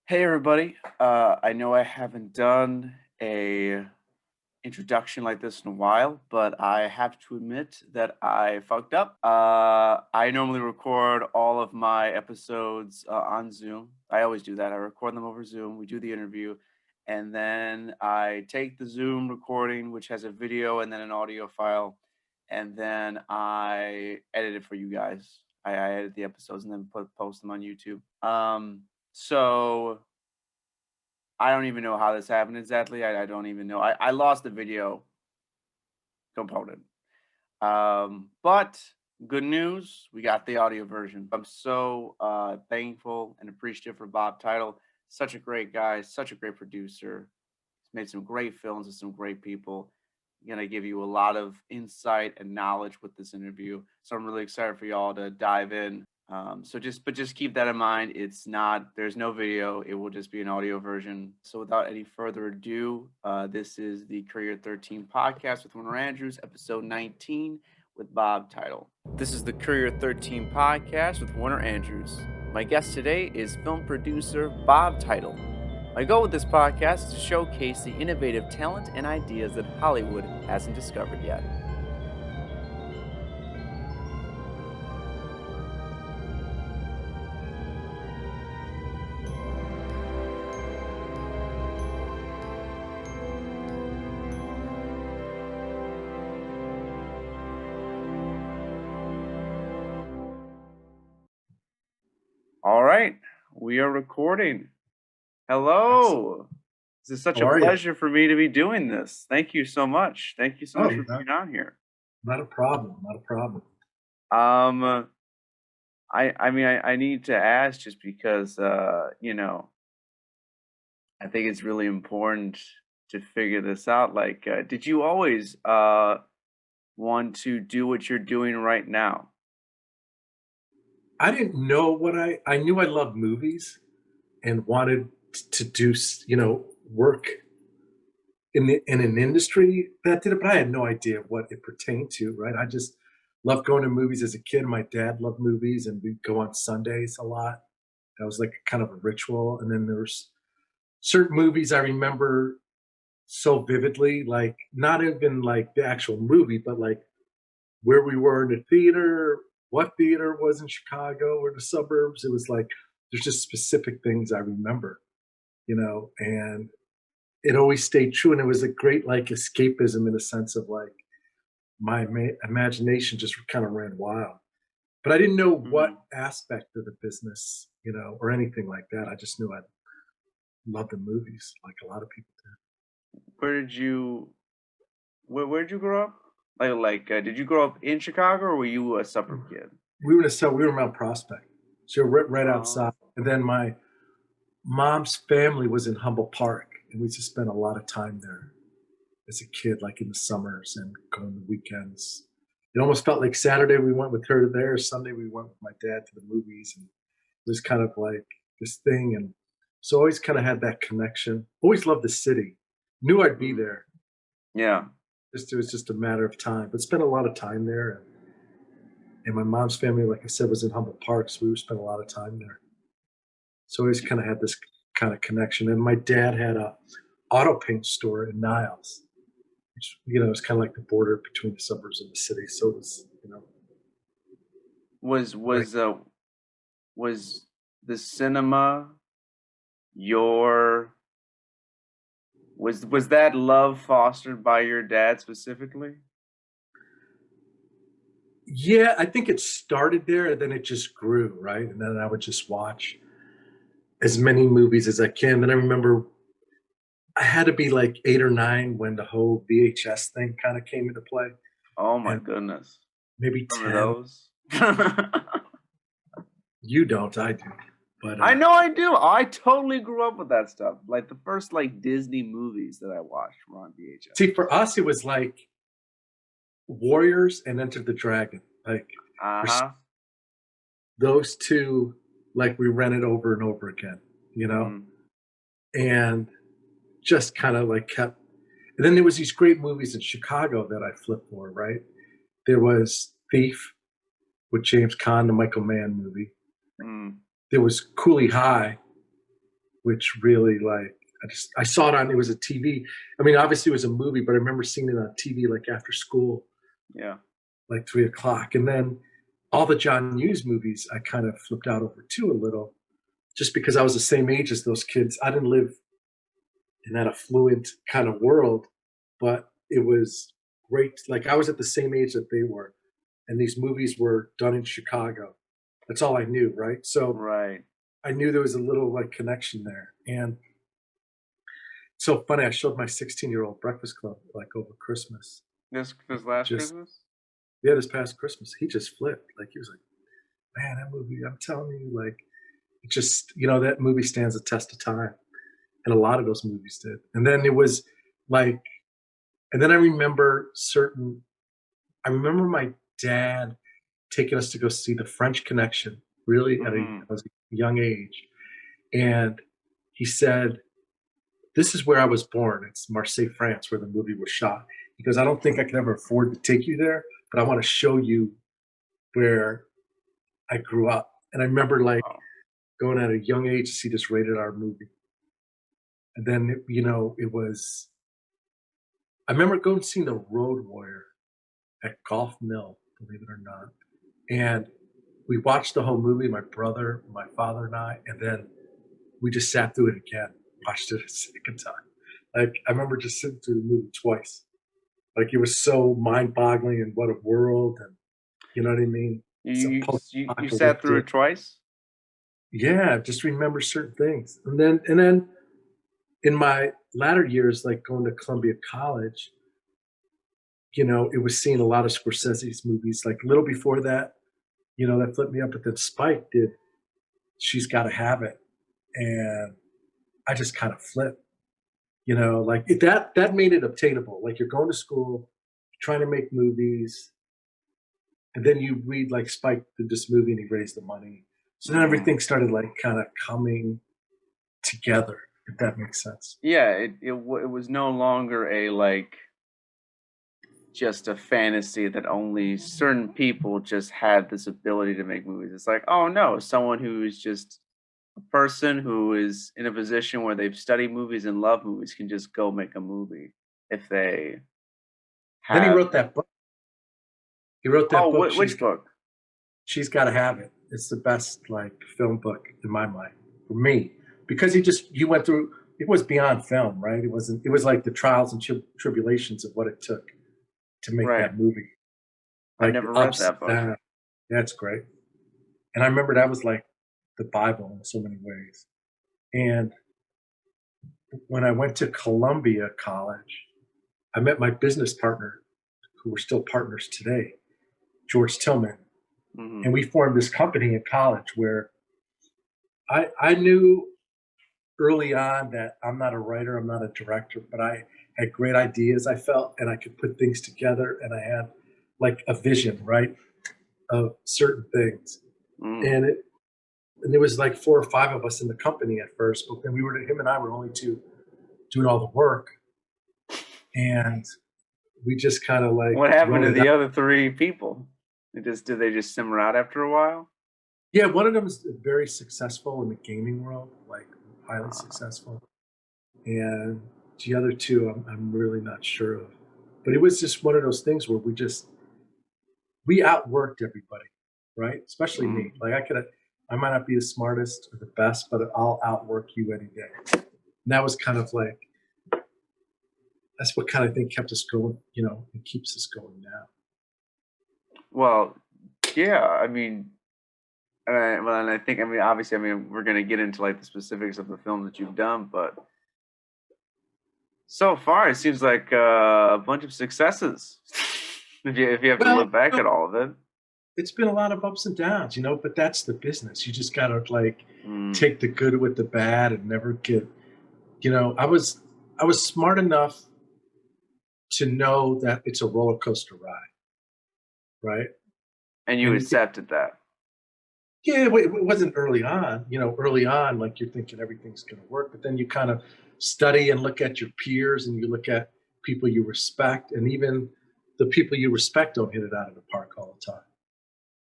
Hey everybody. I know I haven't done a introduction like this in a while, but I have to admit that I fucked up. I normally record all of my episodes on Zoom. I always do that. I record them over Zoom. We do the interview, and then I take the Zoom recording, which has a video and then an audio file, and then I edit it for you guys. I edit the episodes and then post them on YouTube. So I don't even know how this happened exactly. I don't even know. I lost the video component. But good news, we got the audio version. I'm so thankful and appreciative for Bob Teitel. Such a great guy, such a great producer. He's made some great films with some great people. Gonna give you a lot of insight and knowledge with this interview. So I'm really excited for y'all to dive in. Just keep that in mind. There's no video. It will just be an audio version. So without any further ado, this is the Courier 13 podcast with Winter Andrews, episode 19 with Bob Teitel. This is the Courier 13 podcast with Winter Andrews. My guest today is film producer Bob Teitel. My goal with this podcast is to showcase the innovative talent and ideas that Hollywood hasn't discovered yet. All right, we are recording. Hello. This is such a pleasure for me to be doing this. Thank you so much. Thank you so much for being on here. Not a problem. Not a problem. I need to ask just because I think it's really important to figure this out. Like, did you always want to do what you're doing right now? I didn't know what I knew I loved movies and wanted to do, work in an industry that did it, but I had no idea what it pertained to, right? I just loved going to movies as a kid. My dad loved movies and we'd go on Sundays a lot. That was like kind of a ritual. And then there's certain movies I remember so vividly, like not even like the actual movie, but like where we were in the theater, what theater it was in Chicago or the suburbs. It was like there's just specific things I remember, and it always stayed true. And it was a great like escapism in a sense of like my imagination just kind of ran wild. But I didn't know what aspect of the business, or anything like that. I just knew I loved the movies like a lot of people did. Where'd you grow up? Did you grow up in Chicago or were you a suburb kid? We were around Prospect, so right outside. And then my mom's family was in Humboldt Park, and we used to spend a lot of time there as a kid, like in the summers and going the weekends. It almost felt like Saturday we went with her there, Sunday we went with my dad to the movies, and it was kind of like this thing. And so always kind of had that connection. Always loved the city. Knew I'd be there. Yeah. It was just a matter of time, but spent a lot of time there. And my mom's family, like I said, was in Humboldt Park, so we would spend a lot of time there. So I always kind of had this kind of connection. And my dad had a auto paint store in Niles, which, is kind of like the border between the suburbs and the city. So it was, Was the cinema was that love fostered by your dad specifically? Yeah, I think it started there and then it just grew, right? And then I would just watch as many movies as I can. Then I remember I had to be like 8 or 9 when the whole VHS thing kind of came into play. Oh my goodness. Maybe 10. Those? You don't, I do. But I know I do. I totally grew up with that stuff. Like the first like Disney movies that I watched were on VHS. See, for us, it was like Warriors and Enter the Dragon. Like those two, like we rented over and over again, and just kind of like kept. And then there was these great movies in Chicago that I flipped for, right? There was Thief with James Caan, the Michael Mann movie. There was Cooley High which really like I saw it on. It was a TV. I mean, obviously it was a movie, but I remember seeing it on TV like after school, Yeah. like 3 o'clock. And then all the John Hughes movies, I kind of flipped out over too a little, just because I was the same age as those kids. I didn't live in that affluent kind of world, but it was great. Like I was at the same age that they were, and these movies were done in Chicago. That's all I knew, right? So Right. I knew there was a little like connection there. And it's so funny. I showed my 16-year-old Breakfast Club like over Christmas. This last Just Christmas? yeah, this past Christmas, he just flipped. Like he was like, "Man, that movie! I'm telling you, like, it just that movie stands the test of time." And a lot of those movies did. And then it was like, and then I remember certain. I remember my dad taking us to go see The French Connection, really at Hmm. a young age, and he said, "This is where I was born. It's Marseille, France, where the movie was shot." He goes, "I don't think I could ever afford to take you there, but I want to show you where I grew up." And I remember like Wow. going at a young age to see this rated R movie. And then, it was, I remember going to see The Road Warrior at Golf Mill, believe it or not. And we watched the whole movie, my brother, my father, and I, and then we just sat through it again, watched it a second time. Like, I remember just sitting through the movie twice. Like, it was so mind boggling and what a world. And you know what I mean? You It's a you post you sat through apocalyptic. it twice? Yeah, just remember certain things. And then in my latter years, like going to Columbia College, it was seeing a lot of Scorsese's movies. Like a little before that, that flipped me up. But then Spike did She's Gotta Have It. And I just kind of flipped, like that made it obtainable. Like you're going to school, trying to make movies, and then you read like Spike did this movie and he raised the money. So then Hmm. everything started like kind of coming together, if that makes sense. Yeah, it was no longer a like just a fantasy that only certain people just had this ability to make movies. It's like, oh no, someone who is just a person who is in a position where they've studied movies and love movies can just go make a movie if they Then he have wrote that book. He wrote that oh, book. which book? She's Gotta Have It. It's the best like film book in my mind for me because he went through. It was beyond film, right? It wasn't. It was like the trials and tribulations of what it took to make Right. that movie, I've like the never read ups that and book. downs. That's great. And I remember that was like the Bible in so many ways. And when I went to Columbia College, I met my business partner, who we're still partners today, George Tillman, Hmm. and we formed this company in college where I knew early on that I'm not a writer, I'm not a director, but I had great ideas, I felt, and I could put things together, and I had like a vision, right, of certain things. Mm. And there was like 4 or 5 of us in the company at first, but then him and I were only two doing all the work, and we just kind of like What happened wrote to it the out. other three people? Did they just simmer out after a while? Yeah, one of them is very successful in the gaming world, like highly Uh, successful, and the other two I'm really not sure of. But it was just one of those things where we outworked everybody, right? Especially me. mm. Like I might not be the smartest or the best, but I'll outwork you any day. And that was kind of like that's what kind of thing kept us going, and keeps us going now. Well, yeah. I mean, well, and I think I mean obviously I mean we're gonna get into like the specifics of the film that you've done, but so far it seems like a bunch of successes. If you have to Well, look back at all of it. it's been a lot of ups and downs, but that's the business. You just gotta like Mm. take the good with the bad and never get, I was smart enough to know that it's a roller coaster ride, right? And you And accepted that. yeah, it wasn't early on. Early on, like you're thinking everything's going to work, but then you kind of study and look at your peers and you look at people you respect, and even the people you respect don't hit it out of the park all the time.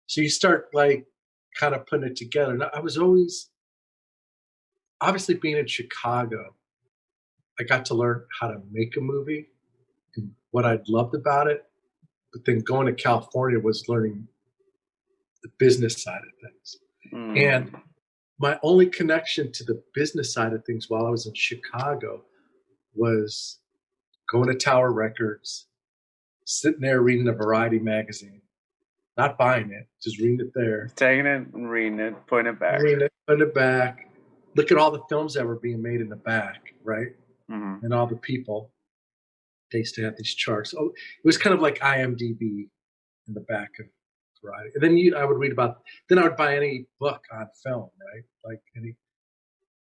So you start like kind of putting it together. Now, obviously being in Chicago, I got to learn how to make a movie and what I loved about it. But then going to California was learning the business side of things. And Mm. my only connection to the business side of things while I was in Chicago was going to Tower Records, sitting there reading a Variety magazine, not buying it, just reading it there, Taking it and reading it, putting it back. reading it in the back, look at all the films that were being made in the back, right? Hmm. And all the people. They used to have these charts. Oh, it was kind of like IMDb in the back of Variety. And then I would read about. Then I would buy any book on film, right? Like any.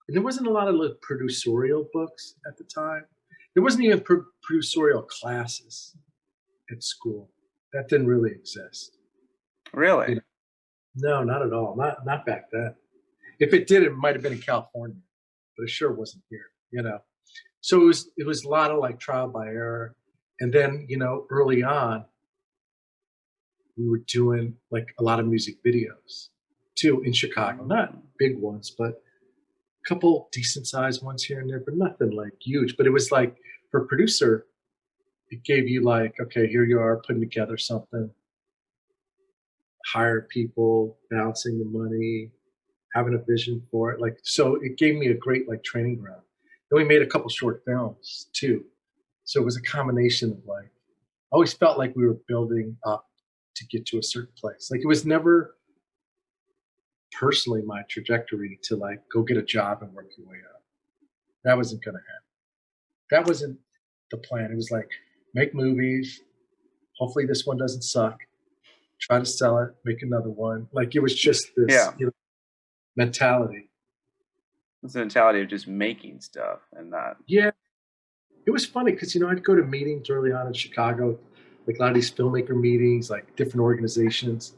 And there wasn't a lot of like, producerial books at the time. There wasn't even producerial classes at school. That didn't really exist. Really? You know? No, not at all. Not back then. If it did, it might have been in California, but it sure wasn't here. So it was a lot of like trial by error, and then early on we were doing like a lot of music videos too in Chicago, not Mm. big ones, but a couple decent sized ones here and there, but nothing like huge. But it was like for a producer, it gave you like, okay, here you are putting together something, hire people, balancing the money, having a vision for it. Like, so it gave me a great like training ground. Then we made a couple short films too. So it was a combination of like, I always felt like we were building up to get to a certain place. Like it was never personally my trajectory to like go get a job and work your way up. That wasn't going to happen. That wasn't the plan. It was like make movies. Hopefully this one doesn't suck. Try to sell it, make another one. Like it was just this Yeah. mentality. It's the mentality of just making stuff and not. Yeah, it was funny because I'd go to meetings early on in Chicago, like a lot of these filmmaker meetings, like different organizations,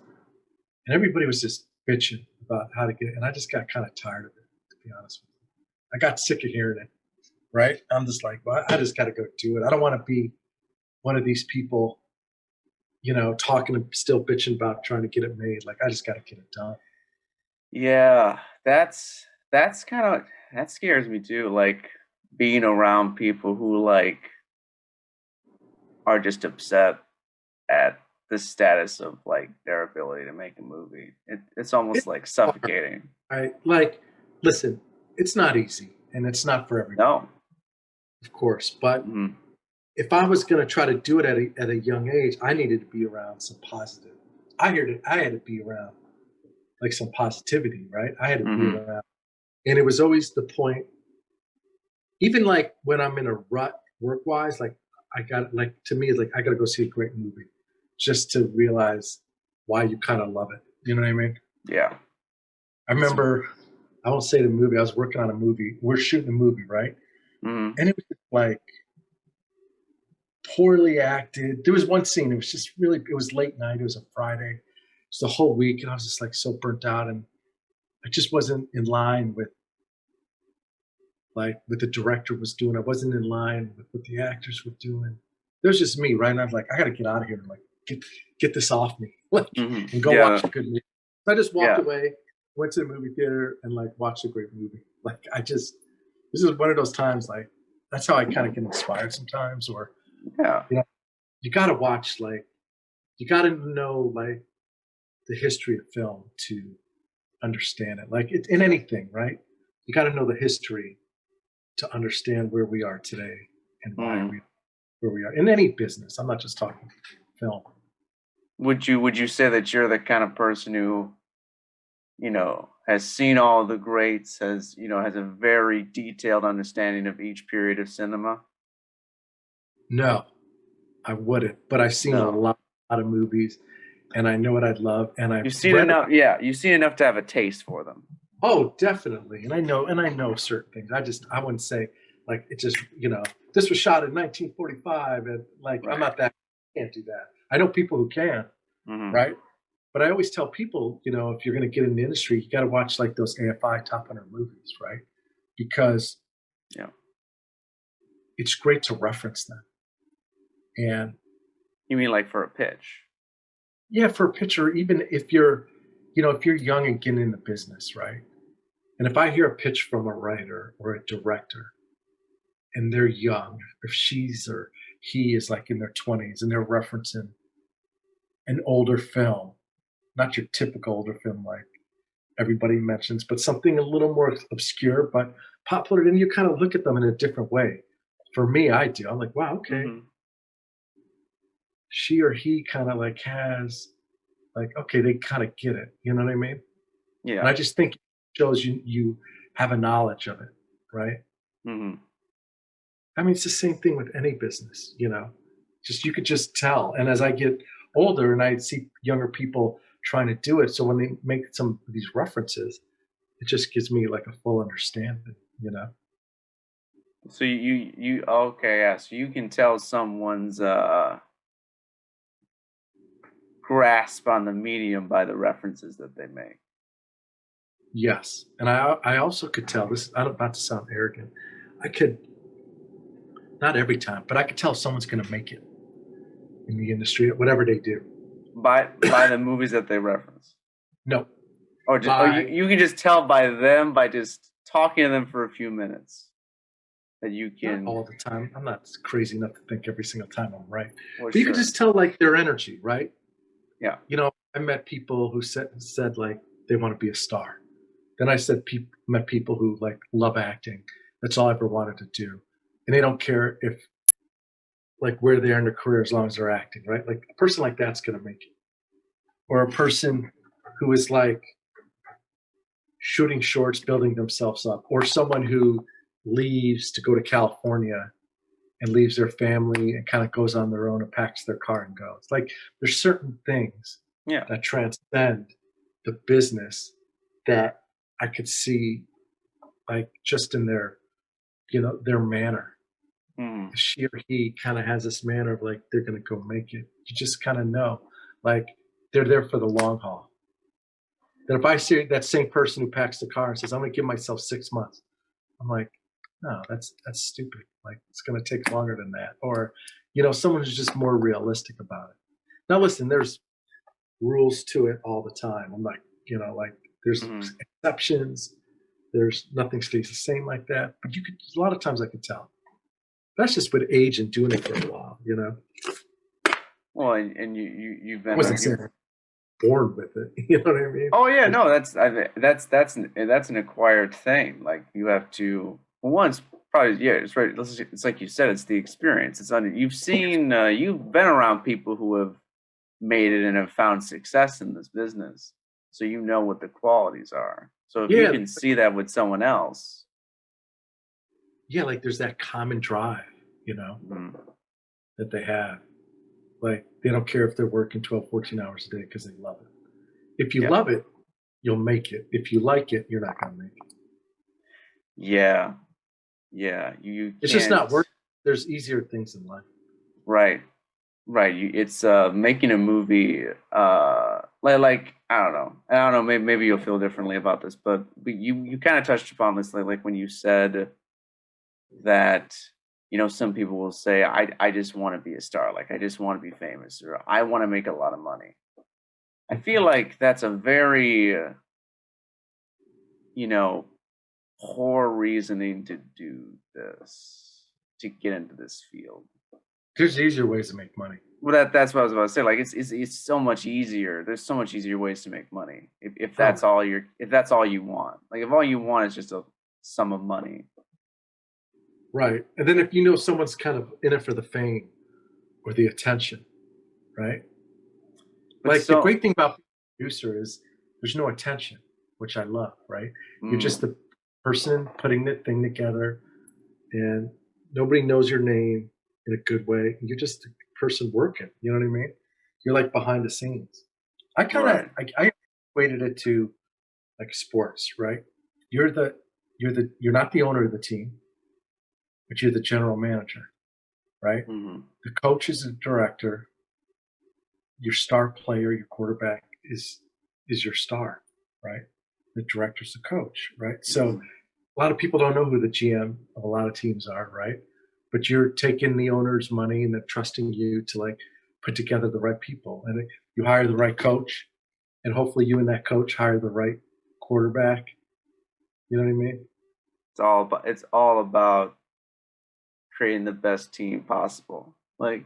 and everybody was just bitching about how to get it. And I just got kind of tired of it, to be honest with you. I got sick of hearing it, right? I'm just like, well, I just got to go do it. I don't want to be one of these people, talking and still bitching about trying to get it made. Like, I just got to get it done. Yeah, that's kind of that scares me too. Like being around people who like are just upset at the status of like their ability to make a movie. It's almost It's like hard. suffocating. Like, listen, it's not easy and it's not for everybody, No. of course. But Mhm. if I was going to try to do it at a young age, I needed to be around some positive. I had to be around like some positivity, right? I had to be Mhm. around, and it was always the point. Even like when I'm in a rut work wise, like I got like to me, like I got to go see a great movie just to realize why you kind of love it. You know what I mean? Yeah. I It's remember, I won't say the movie. I was working on a movie. We're shooting a movie, right? mhm. And it was like poorly acted. There was one scene. It was just really. It was late night. It was a Friday. It's the whole week, and I was just like so burnt out, and I just wasn't in line with like what the director was doing. I wasn't in line with what the actors were doing. It was just me, right? And I was like, I got to get out of here and like get this off me, like, Mhm. and go Yeah. watch a good movie. So I just walked Yeah. away, went to the movie theater, and like watched a great movie. Like this is one of those times. Like that's how I kind of get inspired sometimes. Or Yeah. you know, you got to watch like you got to know like the history of film to understand it. Like in anything, right? You got to know the history to understand where we are today and Mhm. where we are in any business. I'm not just talking film. Would you say that you're the kind of person who, has seen all the greats, has a very detailed understanding of each period of cinema? No, I wouldn't, but I've seen a No. lot of movies and I know what I'd love and I've You've seen read enough, about. yeah, you've seen enough to have a taste for them. Oh, definitely. And I know certain things. I wouldn't say like it just, this was shot in 1945 and like I'm Right. not that can't do that. I know people who can, Mhm. right? But I always tell people, if you're going to get in the industry, you got to watch like those AFI top 100 movies, right? Because Yeah. it's great to reference them. And You mean like for a pitch? yeah, for a picture, even if you're young and getting in the business, right? And if I hear a pitch from a writer or a director and they're young, if she's or he is like in their 20s and they're referencing an older film, not your typical older film like everybody mentions, but something a little more obscure but popular, then you kind of look at them in a different way. For me, I do. I'm like, wow, okay. Hmm. She or he kind of like has like, okay, they kind of get it. You know what I mean? And Yeah. I just think it shows you have a knowledge of it, right? Hmm. I mean, it's the same thing with any business, you know. Just you could just tell. And as I get older and I see younger people trying to do it, so when they make some of these references, it just gives me like a full understanding, you know. So you okay? Yeah. So you can tell someone's grasp on the medium by the references that they make. Yes, and I also could tell this. I'm about to sound arrogant. I could not every time, but I could tell if someone's going to make it in the industry, whatever they do. By the movies that they reference. No, Or just, or by you can just tell by them by just talking to them for a few minutes that you not can. all the time. I'm not crazy enough to think every single time I'm right, Well, but you can sure. just tell like their energy, right? Yeah. You know, I met people who said like they want to be a star. Then I met people who like love acting. That's all I ever wanted to do, and they don't care if like where they are in their career as long as they're acting, right? Like a person like that's going to make it, or a person who is like shooting shorts, building themselves up, or someone who leaves to go to California and leaves their family and kind of goes on their own and packs their car and goes. Like there's certain things Yeah. that transcend the business that I could see like just in their, you know, their manner. Mm. She or he kind of has this manner of like they're going to go make it. You just kind of know, like they're there for the long haul. That if I see that same person who packs the car and says, "I'm going to give myself 6 months," I'm like, no, that's stupid. Like it's going to take longer than that. Or, you know, someone who's just more realistic about it. Now, listen, there's rules to it all the time. I'm like, you know, like there's Hmm. exceptions. There's nothing stays the same like that. But you could a lot of times I could tell. That's just with age and doing it for a while, you know. Well, and you've I been wasn't saying born with it. You know what I mean? Oh yeah, no, that's an acquired thing. Like you have to once probably yeah, it's right. It's like you said, it's the experience. It's under you've seen you've been around people who have made it and have found success in this business, so you know what the qualities are. So if you Yeah, can see that with someone else, yeah. Like there's that common drive, you know, mm, that they have. Like they don't care if they're working 12, 14 hours a day because they love it. If you yeah, love it, you'll make it. If you like it, you're not going to make it. yeah, yeah, you It's just can't not work. There's easier things in life. right. Right, it's making a movie like I don't know, maybe you'll feel differently about this, but you kind of touched upon this like when you said that some people will say I just want to be a star, like I just want to be famous or I want to make a lot of money. I feel like that's a very you know poor reasoning to do this, to get into this field. There's easier ways to make money. Well, that's what I was about to say. Like it's so much easier. There's so much easier ways to make money if Oh, that's all if that's all you want. Like if all you want is just a sum of money. right. And then if you know someone's kind of in it for the fame or the attention, right? But Like the so great thing about being a producer is there's no attention, which I love, right? You're just mm, the person putting the thing together and nobody knows your name in a good way. You're just a person working. You know what I mean? You're like behind the scenes. I kind of right. I equated it to like sports, right? You're the you're not the owner of the team, but you're the general manager, right? Hmm. The coach is the director. Your star player, your quarterback is your star, right? The director's the coach, right? So Hmm. a lot of people don't know who the GM of a lot of teams are, right? But you're taking the owner's money and they're trusting you to like put together the right people, and you hire the right coach, and hopefully you and that coach hire the right quarterback. You know what I mean? It's all about creating the best team possible. Like,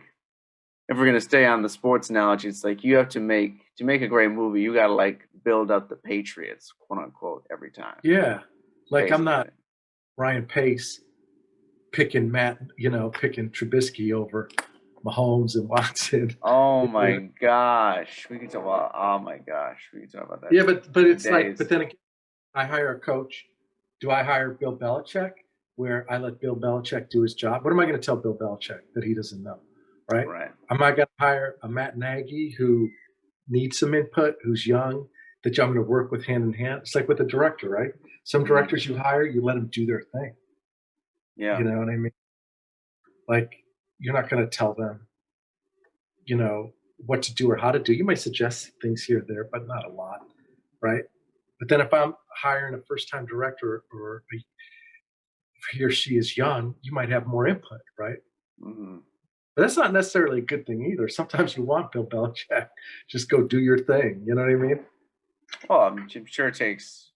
if we're gonna stay on the sports analogy, it's like you have to make a great movie, you gotta like build up the Patriots, quote unquote, every time, Yeah. Like I'm not basically. Ryan Pace picking Trubisky over Mahomes and Watson. Oh You my know? gosh. We can talk about oh my gosh, we can talk about that Yeah, but for it's like, but days. then again, I hire a coach. Do I hire Bill Belichick where I let Bill Belichick do his job? What am I going to tell Bill Belichick that he doesn't know? Right? Right. Am I going to hire a Matt Nagy who needs some input, who's young, that I'm going to work with hand in hand? It's like with a director, right? Some Hmm. directors you hire, you let them do their thing. Yeah. You know what I mean? Like you're not going to tell them, what to do or how to do. You might suggest things here or there, but not a lot, right? But then if I'm hiring a first time director or he or she is young, you might have more input, right? Hmm. But that's not necessarily a good thing either. Sometimes you want Bill Belichick, just go do your thing. You know what I mean? Well, I'm sure it takes,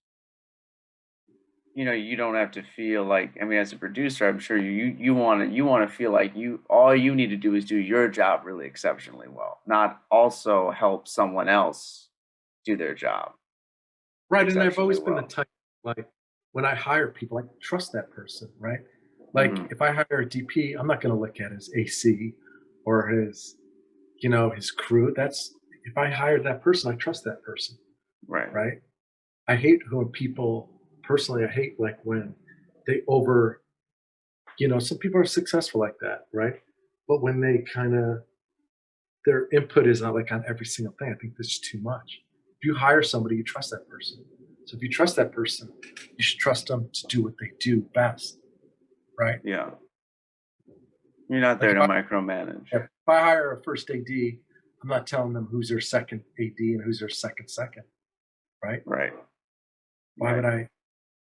you don't have to feel like, I mean, as a producer, I'm sure you want to feel like all you need to do is do your job really exceptionally well, not also help someone else do their job Right. And I've exceptionally always been the well. type, like, when I hire people, I trust that person, right? Like, Hmm. if I hire a DP, I'm not going to look at his AC or his crew. If I hire that person, I trust that person, Right. right? I hate when people, personally, I hate like when they some people are successful like that, right? But when they kind of, their input is not like on every single thing, I think this is too much. If you hire somebody, you trust that person. So if you trust that person, you should trust them to do what they do best, right? Yeah. You're not Like there if to I, micromanage. if I hire a first AD, I'm not telling them who's their second AD and who's their second, right? Right. Why would Right. I?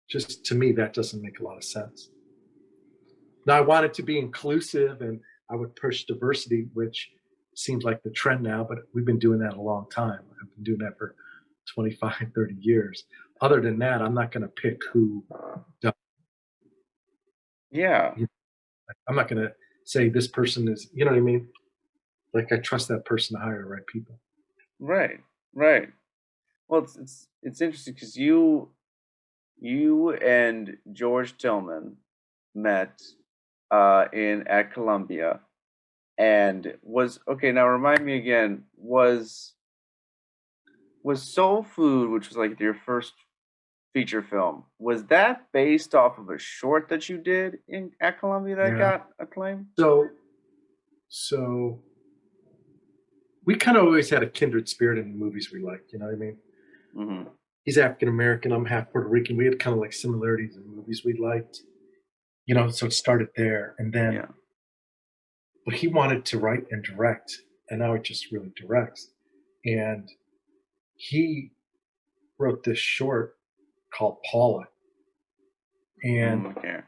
Just to me, that doesn't make a lot of sense. Now, I want it to be inclusive and I would push diversity, which seems like the trend now, but we've been doing that a long time. I've been doing that for 25, 30 years. Other than that, I'm not going to pick who does. Yeah. I'm not going to say this person is, you know what I mean? Like I trust that person to hire the right people. Right. Right. Well, it's interesting because you and George Tillman met in at Columbia, and was okay. Now remind me again. Was Soul Food, which was like your first feature film, was that based off of a short that you did in at Columbia that Yeah. got acclaim? So, so we kind of always had a kindred spirit in the movies we liked. You know what I mean? Hmm. He's African American. I'm half Puerto Rican. We had kind of like similarities in movies we liked. So it started there, and then Yeah. but he wanted to write and direct, and now he just really directs. And he wrote this short called Paula, and Okay.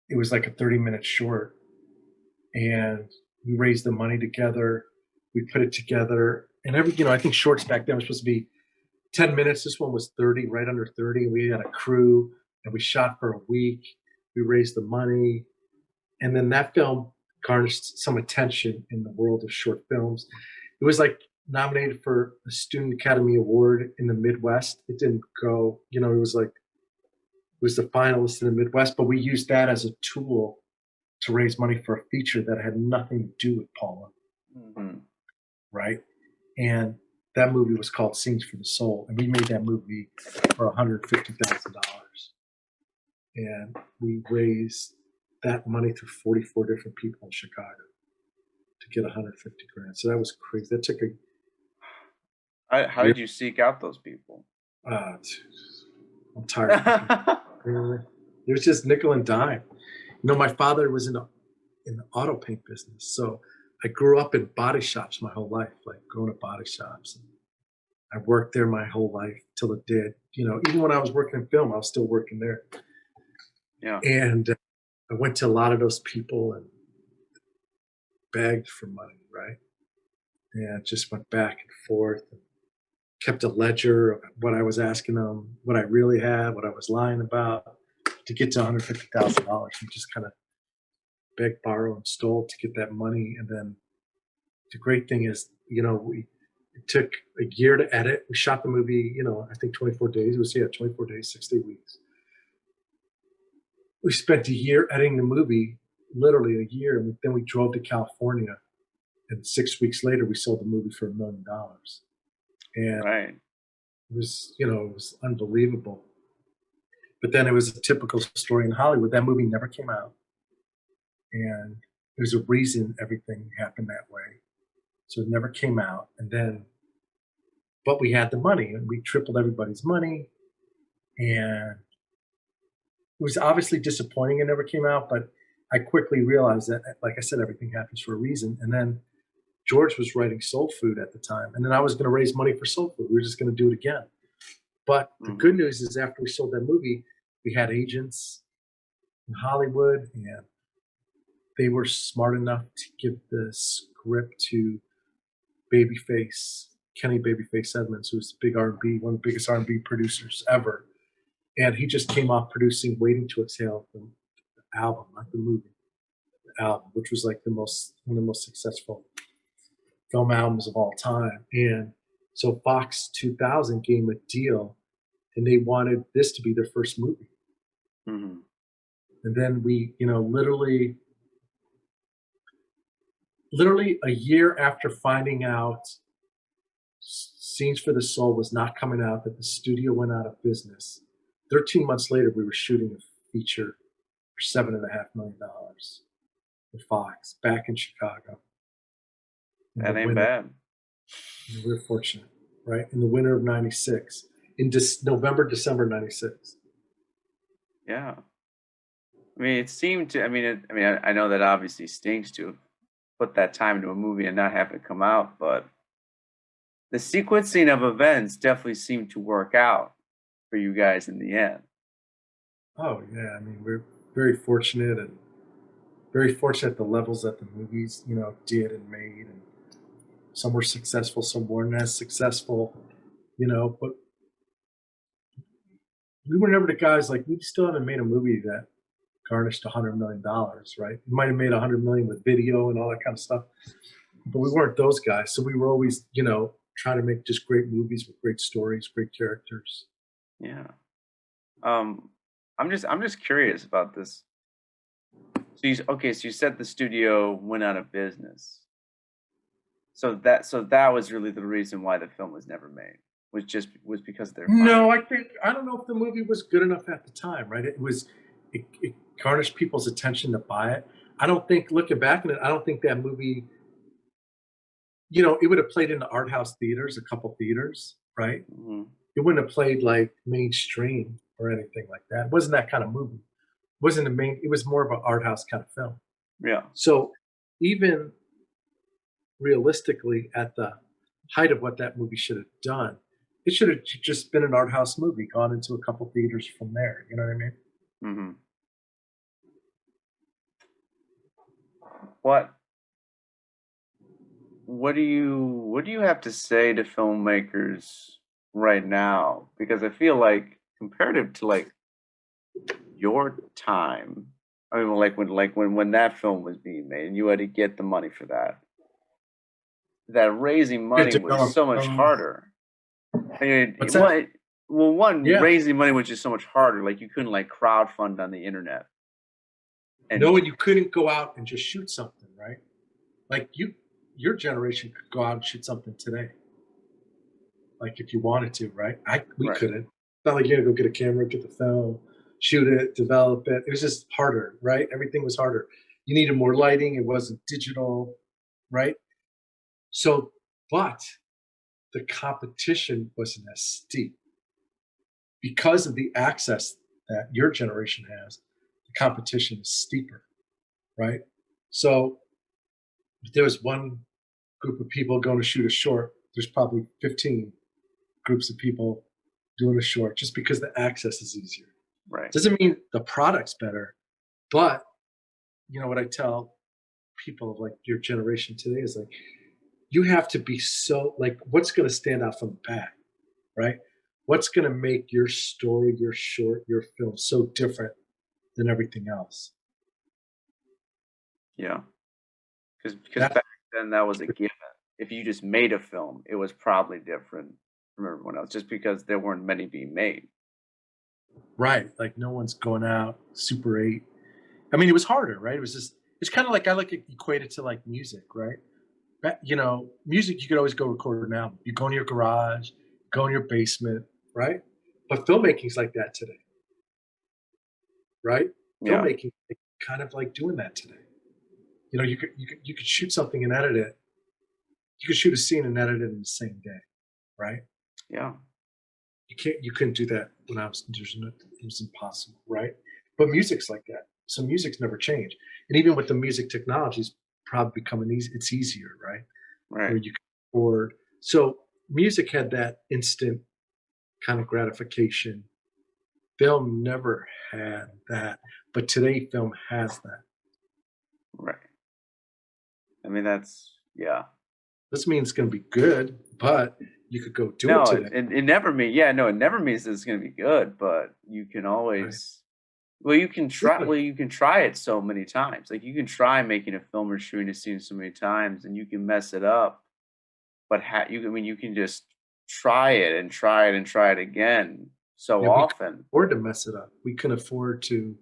it was like a 30-minute short. And we raised the money together. We put it together, and I think shorts back then were supposed to be 10 minutes. This one was 30, right under 30. We had a crew, and we shot for a week. We raised the money, and then that film garnished some attention in the world of short films. It was like nominated for a Student Academy Award in the Midwest. It didn't go, it was the finalist in the Midwest, but we used that as a tool to raise money for a feature that had nothing to do with Paula, Hmm. right? And that movie was called Scenes for the Soul, and we made that movie for $150,000, and we raised that money through 44 different people in Chicago to get 150 grand. So that was crazy. That took a How year. did you seek out those people? Uh, I'm tired of fucking. It was just nickel and dime. My father was in the auto paint business, so I grew up in body shops my whole life, like going to body shops. I worked there my whole life till it did. Even when I was working in film, I was still working there. Yeah. And I went to a lot of those people and begged for money, right? And just went back and forth. kept a ledger of what I was asking them, what I really had, what I was lying about, to get to $150,000. We just kind of begged, borrowed, and stole to get that money. And then the great thing is, it took a year to edit. We shot the movie, I think 24 days. It was, 24 days, 60 weeks. We spent a year editing the movie, literally a year. And then we drove to California. And 6 weeks later, we sold the movie for $1 million. And Right. it was unbelievable. But then it was a typical story in Hollywood. That movie never came out. And there's a reason everything happened that way. So it never came out. And then, but we had the money and we tripled everybody's money. And it was obviously disappointing it never came out, but I quickly realized that, like I said, everything happens for a reason. And then George was writing Soul Food at the time. And then I was going to raise money for Soul Food. We were just going to do it again. But the good news is after we sold that movie, we had agents in Hollywood and they were smart enough to give the script to Kenny Babyface Edmonds, who's the big R&B, one of the biggest R&B producers ever. And he just came off producing Waiting to Exhale, the album, not the movie, the album, which was like one of the most successful film albums of all time. And so Fox 2000 gave him a deal and they wanted this to be their first movie. Mm-hmm. And then we, literally a year after finding out Scenes for the Soul was not coming out, that the studio went out of business, 13 months later, we were shooting a feature for $7.5 million for Fox back in Chicago. That ain't bad. We were fortunate, right? In the winter of '96, in November, December '96. Yeah. I mean, it seemed to. I know that obviously stinks to put that time into a movie and not have it come out, but the sequencing of events definitely seemed to work out for you guys in the end. Oh yeah, we're very fortunate the levels that the movies, did and made, and some were successful, some weren't as successful, but we were never the guys, like, we still haven't made a movie that garnished $100 million, right? We might have made $100 million with video and all that kind of stuff, but we weren't those guys. So we were always, trying to make just great movies with great stories, great characters. Yeah. I'm just curious about this. So you said the studio went out of business. So that was really the reason why the film was never made. Was because they're No, I don't know if the movie was good enough at the time, right? It garnished people's attention to buy it. I don't think, looking back on it, I don't think that movie, it would have played in the art house theaters, a couple theaters, right? Mm-hmm. It wouldn't have played like mainstream or anything like that. It wasn't that kind of movie. It was more of an art house kind of film. Yeah. So even realistically, at the height of what that movie should have done, it should have just been an art house movie, gone into a couple theaters from there. You know what I mean? Mm-hmm. What do you have to say to filmmakers right now? Because I feel like comparative to like your time, when that film was being made and you had to get the money for that raising money was so much harder. What's that? Raising money was just so much harder. Like, you couldn't like crowdfund on the internet. And you couldn't go out and just shoot something, right? Like your generation could go out and shoot something today. Like, if you wanted to, right? We couldn't. It's not like you had to go get a camera, get the film, shoot it, develop it. It was just harder, right? Everything was harder. You needed more lighting. It wasn't digital, right? So, but the competition wasn't as steep because of the access that your generation has. The competition is steeper, right? So if there was one group of people going to shoot a short, there's probably 15 groups of people doing a short, just because the access is easier. Right. Doesn't mean the product's better, but what I tell people of like your generation today is like, you have to be so, like, what's going to stand out from the pack? right? What's going to make your story, your short, your film so different than everything else? Yeah. Because That's back then that was a given. If you just made a film, it was probably different from everyone else, just because there weren't many being made. right. Like no one's going out Super 8. I mean, it was harder, right? It was just, it's kind of like I like it equated to like music, right? You know, music, you could always go record an album. You go in your garage, go in your basement, right? But filmmaking's like that today, right? Yeah, Filmmaking is kind of like doing that today. You know, you could shoot something and edit it. You could shoot a scene and edit it in the same day, right? yeah, You couldn't do that when I was there's no, it was impossible, right? But music's like that. So music's never changed. And even with the music technologies probably becoming easy, it's easier, right? Where right. you can record. So music had that instant kind of gratification. Film never had that, but today film has that. Right. I mean, that's yeah. Doesn't mean it's going to be good, but you could go do it No, today, it never means yeah, no, it never means it's gonna be good, but you can right? always well, Listen, you can try it so many times. Like you can try making a film or shooting a scene so many times, and you can mess it up. But you I mean, you can just try it and try it and try it again so yeah, we couldn't often. afford to mess it up. We couldn't afford to.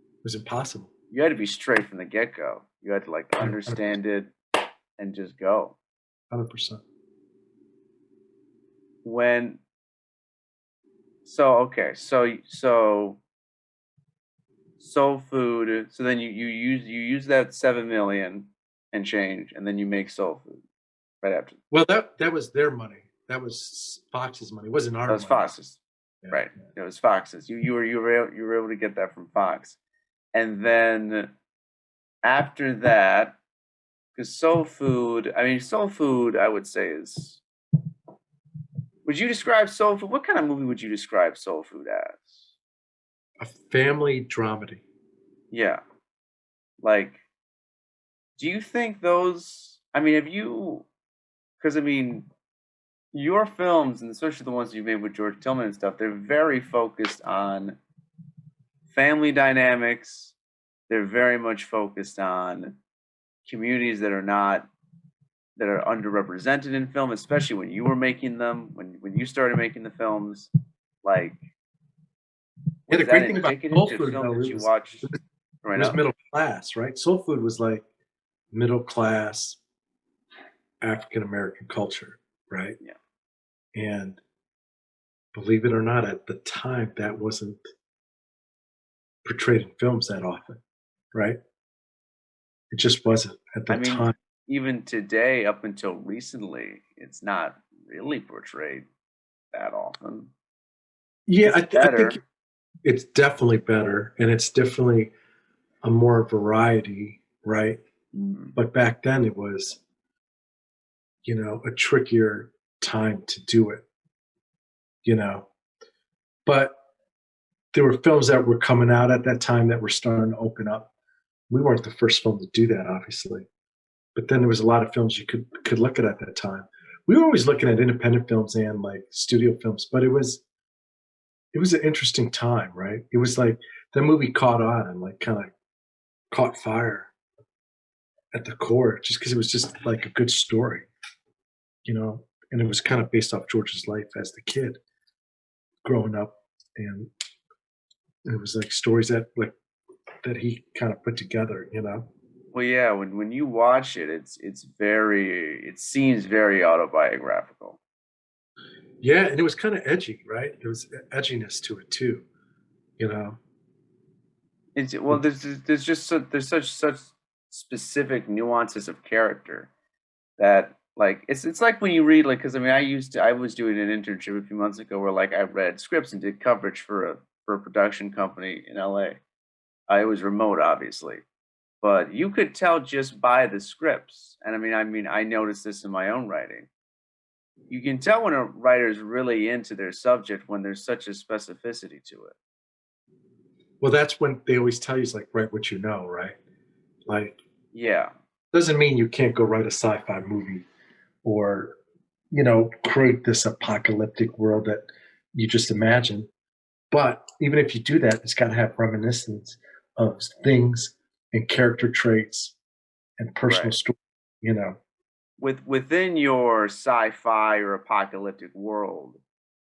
It was impossible. You had to be straight from the get go. You had to like understand it and just go. 100%. When so okay, so soul food. So then you use that 7 million and change, and then you make soul food right after. Well, that was their money. That was Fox's money. It wasn't That our was money. Fox's, Yeah, right? yeah. It was Fox's. You were able to get that from Fox, and then after that, because soul food. I mean, soul food. I would say is. Would you describe soul food? What kind of movie would you describe soul food as? A family dramedy. Yeah, like, do you think those? I mean, have you? Because I mean, your films, and especially the ones you made with George Tillman and stuff, they're very focused on family dynamics. They're very much focused on communities that are not that are underrepresented in film, especially when you were making them, when you started making the films. Like, Yeah, was the that great thing about indicative soul to food films though, that you watched it growing was up? middle class, right? Soul food was like middle class African American culture, right? Yeah, And believe it or not, at the time, that wasn't portrayed in films that often, right? It just wasn't at I the mean, time. even today, up until recently, it's not really portrayed that often. Yeah, It's I think better. it's definitely better, and it's definitely a more variety, right? Mm, But back then, it was, you know, a trickier time to do it, you know. But there were films that were coming out at that time that were starting to open up. We weren't the first film to do that, obviously, but then there was a lot of films you could look at that time. We were always looking at independent films and like studio films, but it was an interesting time, right? It was like the movie caught on and like kind of caught fire at the core, just because it was just like a good story, you know, and it was kind of based off George's life as the kid growing up, and it was like stories that he kind of put together, you know. well, yeah, when you watch it, it's very it seems very autobiographical. Yeah, and it was kind of edgy, right? There was edginess to it too, you know. It's well, there's just there's such specific nuances of character that like it's like when you read like because I mean I was doing an internship a few months ago where like I read scripts and did coverage for a production company in LA. It was remote, obviously, but you could tell just by the scripts. And I mean I noticed this in my own writing. You can tell when a writer's really into their subject when there's such a specificity to it. Well, that's when they always tell you is like write what you know, right? Like Yeah, doesn't mean you can't go write a sci-fi movie or create this apocalyptic world that you just imagine. But even if you do that, it's got to have reminiscence of things and character traits and personal Right. story, you know. Within your sci-fi or apocalyptic world,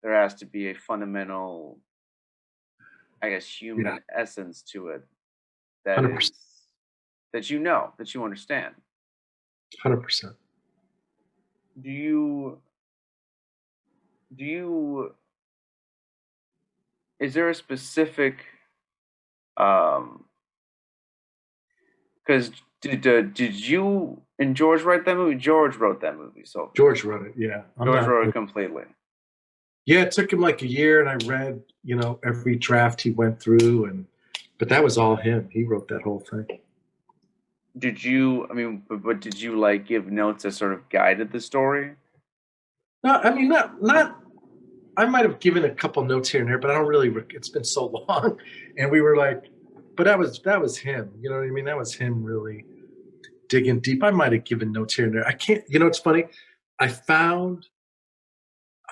there has to be a fundamental, I guess, Yeah, human essence to it that 100%, is that you understand. 100%. Do you do you is there a specific um because did you and George write that movie? George wrote that movie, so George wrote it. Yeah, I'm George not. wrote it completely. Yeah, it took him like a year, and I read, every draft he went through, but that was all him. He wrote that whole thing. Did you? I mean, but did you like give notes that sort of guided the story? No, I mean, not. I might have given a couple notes here and there, but I don't really. It's been so long, and we were like, but that was him. You know what I mean? That was him really digging deep. I might have given notes here and there. I can't. It's funny. I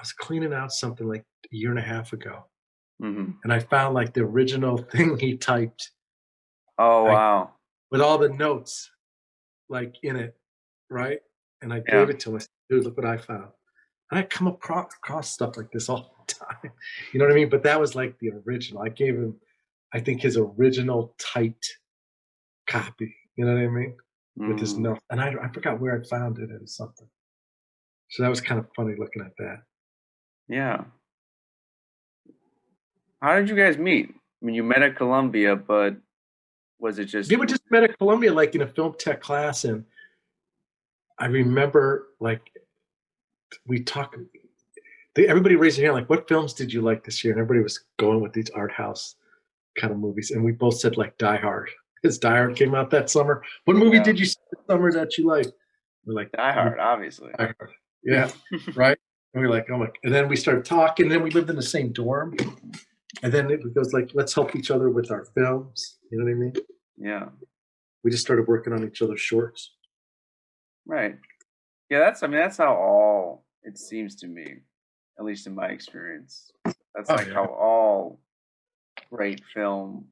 was cleaning out something like a year and a half ago, Hmm. and I found like the original thing he typed, Oh I wow, with all the notes like in it, right? And I yeah. gave it to him. I said, "Dude, look what I found." And I come across stuff like this all the time. You know what I mean? But that was like the original. I gave him, I think, his original typed copy. You know what I mean? With his Mm, note, and I forgot where I found it in something. So that was kind of funny looking at that. yeah. How did you guys meet? I mean, you met at Columbia, but was it just Yeah, we just met at Columbia, like in a film tech class, and I remember like we talked. Everybody raised their hand, like, "What films did you like this year?" And everybody was going with these art house kind of movies, and we both said like Die Hard, because Die Hard came out that summer. What movie yeah, did you see this summer that you liked? We're like, Die Hard, obviously. Die Hard. Yeah, right. And we're like, oh my! And then we started talking. And then we lived in the same dorm, and then it goes like, let's help each other with our films. You know what I mean? Yeah, We just started working on each other's shorts. right. Yeah, that's. I mean, that's how all it seems to me, at least in my experience. That's Oh like yeah, how all great film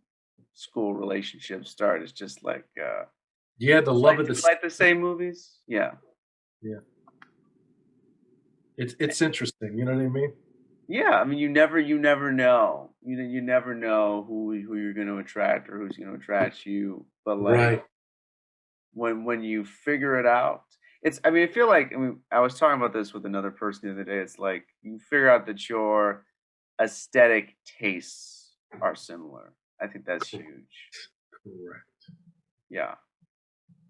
school relationships start. It's just like, yeah. The love of do the we like the same movies? Yeah, yeah. It's interesting. You know what I mean? yeah. I mean, you never know. You never know who you're going to attract or who's going to attract you. But like Right. when you figure it out, it's. I mean, I feel like. I mean, I was talking about this with another person the other day. It's like you figure out that your aesthetic tastes are similar. I think that's huge. Correct. Yeah.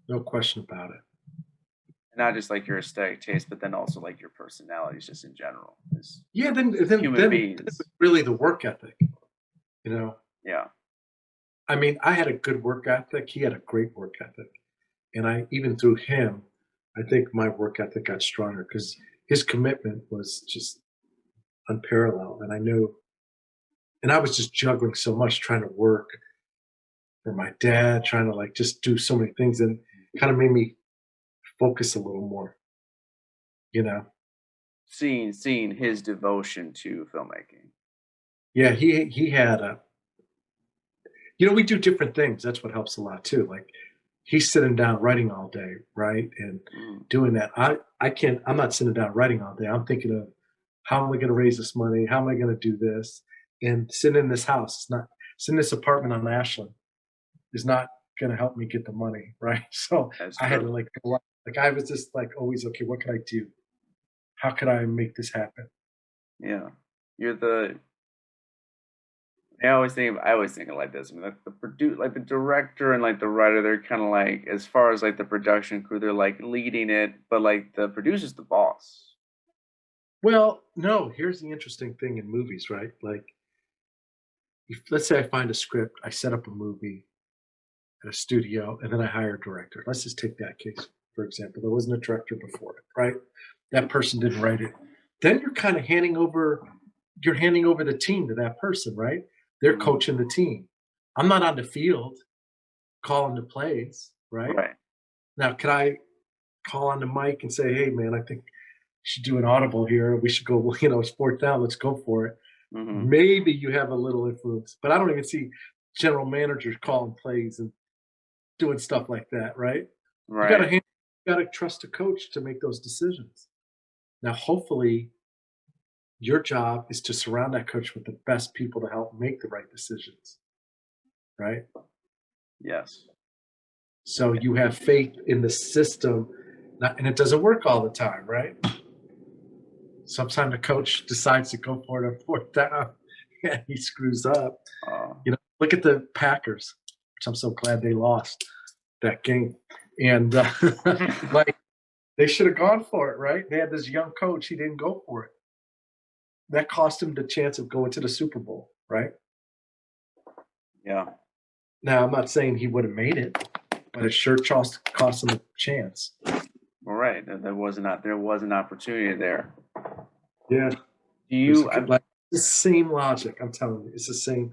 No question about it. Not just like your aesthetic taste, but then also like your personalities just in general Yeah. Then as then human then, then beings. really the work ethic. You know. Yeah. I mean, I had a good work ethic. He had a great work ethic. And I even through him, I think my work ethic got stronger because his commitment was just unparalleled. And I knew, and I was just juggling so much, trying to work for my dad, trying to like just do so many things, and kind of made me focus a little more. You know, Seeing his devotion to filmmaking. yeah, he had a. We do different things. That's what helps a lot too. Like he's sitting down writing all day, right, and Mm, doing that. I can't. I'm not sitting down writing all day. I'm thinking of how am I going to raise this money? How am I going to do this? And sitting in this house, it's not sitting in this apartment on Ashland is not going to help me get the money, right? So that's I had to true. like go out. Like I was just like always okay. What can I do? How could I make this happen? Yeah. You're the I always think of like this. I mean like like the director and like the writer, they're kinda like as far as like the production crew, they're like leading it, but like the producer's the boss. Well, no. Here's the interesting thing in movies, right? Like, let's say I find a script, I set up a movie at a studio, and then I hire a director. Let's just take that case for example. There wasn't a director before it, right? That person didn't write it. Then you're kind of handing over the team to that person, right? They're Mhm. coaching the team. I'm not on the field calling the plays, right? Right. Now, could I call on the mic and say, "Hey, man, I think should do an audible here. We should go, it's fourth down. Let's go for it. Hmm. Maybe you have a little influence, but I don't even see general managers calling plays and doing stuff like that, right? You got Right. to you got to trust a coach to make those decisions. Now, hopefully, your job is to surround that coach with the best people to help make the right decisions, right? Yes. So you have faith in the system, and it doesn't work all the time, right? Sometimes the coach decides to go for it on fourth down, and he screws up. Uh, Look at the Packers, which I'm so glad they lost that game. And like they should have gone for it, right? They had this young coach, he didn't go for it. That cost him the chance of going to the Super Bowl, right? yeah. Now I'm not saying he would have made it, but it sure cost him a chance. All right. There was an opportunity there. Yeah. Do you? Like the same logic. I'm telling you, it's the same.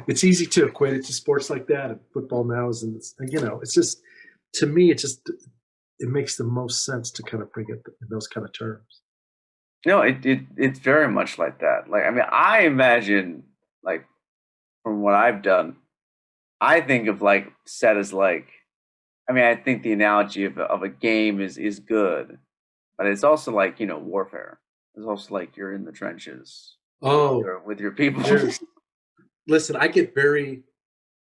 It's easy to equate it to sports like that, and football now is, it's just to me, it makes the most sense to kind of bring it in those kind of terms. No, it's very much like that. Like, I mean, I imagine, like, from what I've done, I think of like set as like, I mean, I think the analogy of a game is good, but it's also like, warfare. It's also like you're in the trenches Oh, with your people. listen, I get very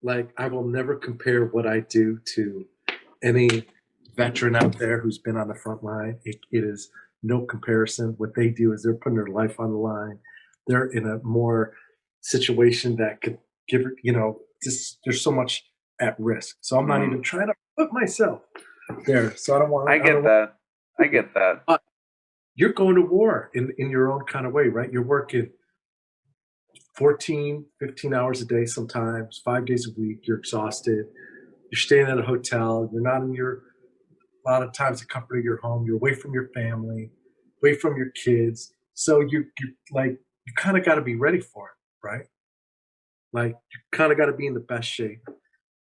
like I will never compare what I do to any veteran out there who's been on the front line. It is no comparison. What they do is they're putting their life on the line. They're in a more situation that could give, just there's so much at risk. So I'm not even trying to put myself there. So I don't want. I get that. I get that. But you're going to war in your own kind of way, right? You're working 14, 15 hours a day sometimes, 5 days a week. You're exhausted. You're staying at a hotel. You're not in a lot of times the comfort of your home. You're away from your family, away from your kids. So you kind of got to be ready for it, right? Like you kind of got to be in the best shape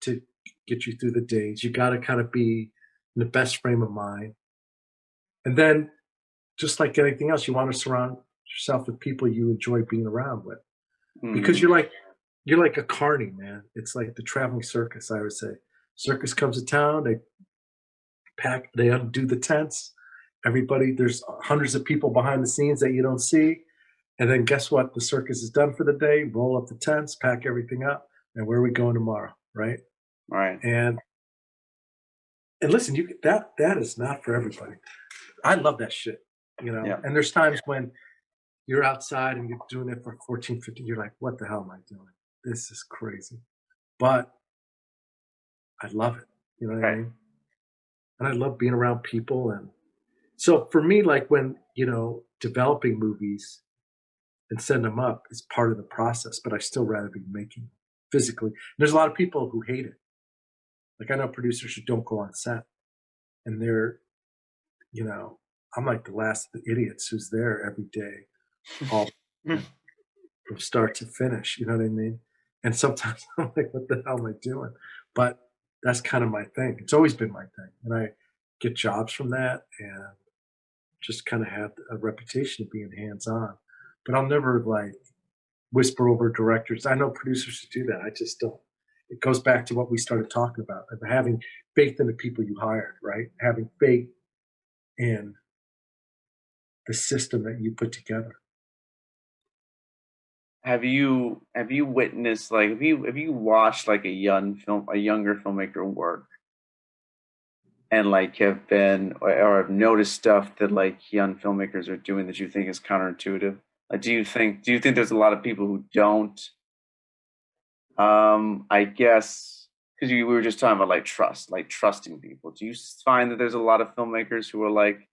to get you through the days. You got to kind of be in the best frame of mind. And then just like anything else, you want to surround yourself with people you enjoy being around with. Because Mhm. you're like a carny, man. It's like the traveling circus, I would say. Circus comes to town, they undo the tents. Everybody, there's hundreds of people behind the scenes that you don't see. And then guess what? The circus is done for the day. Roll up the tents, pack everything up, and where are we going tomorrow, right? Right. And listen, that is not for everybody. I love that shit, Yeah. And there's times when you're outside and you're doing it for 14, 15, you're like, what the hell am I doing? This is crazy. But I love it. You know what I Right. mean? And I love being around people. And so for me, like when, developing movies and send them up is part of the process, but I still rather be making them physically. And there's a lot of people who hate it. Like I know producers who don't go on set and you know, I'm like the last of the idiots who's there every day, all from start to finish. You know what I mean? And sometimes I'm like, what the hell am I doing? But that's kind of my thing. It's always been my thing. And I get jobs from that and just kind of have a reputation of being hands on. But I'll never like whisper over directors. I know producers who do that. I just don't. It goes back to what we started talking about of having faith in the people you hired, right? Having faith in the system that you put together. Have you witnessed, like, have you watched like a younger filmmaker work, and like have been or have noticed stuff that like young filmmakers are doing that you think is counterintuitive? Like, do you think there's a lot of people who don't, I guess, because we were just talking about like trust, like trusting people. Do you find that there's a lot of filmmakers who are like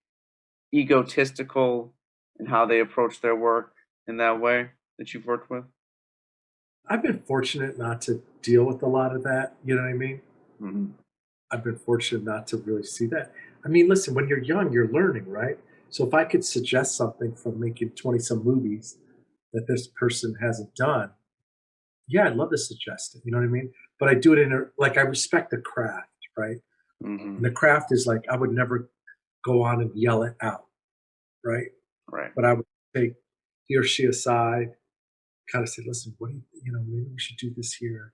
egotistical in how they approach their work in that way that you've worked with? I've been fortunate not to deal with a lot of that. You know what I mean? Hmm. I've been fortunate not to really see that. I mean, listen, when you're young, you're learning, right? So if I could suggest something from making 20 some movies that this person hasn't done, yeah, I'd love to suggest it. You know what I mean? But I do it like I respect the craft, right? And Hmm. the craft is like I would never go on and yell it out. right? Right. But I would take he or she aside, kind of say, listen, what do you know, maybe we should do this here.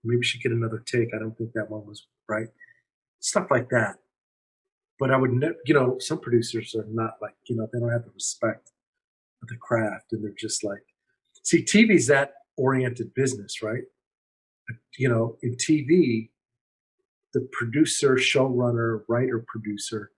Maybe we should get another take. I don't think that one was right. Stuff like that. But I would never, some producers are not like, they don't have the respect of the craft, and they're just like, see, TV's that oriented business, right? In TV, the producer, showrunner, writer, producer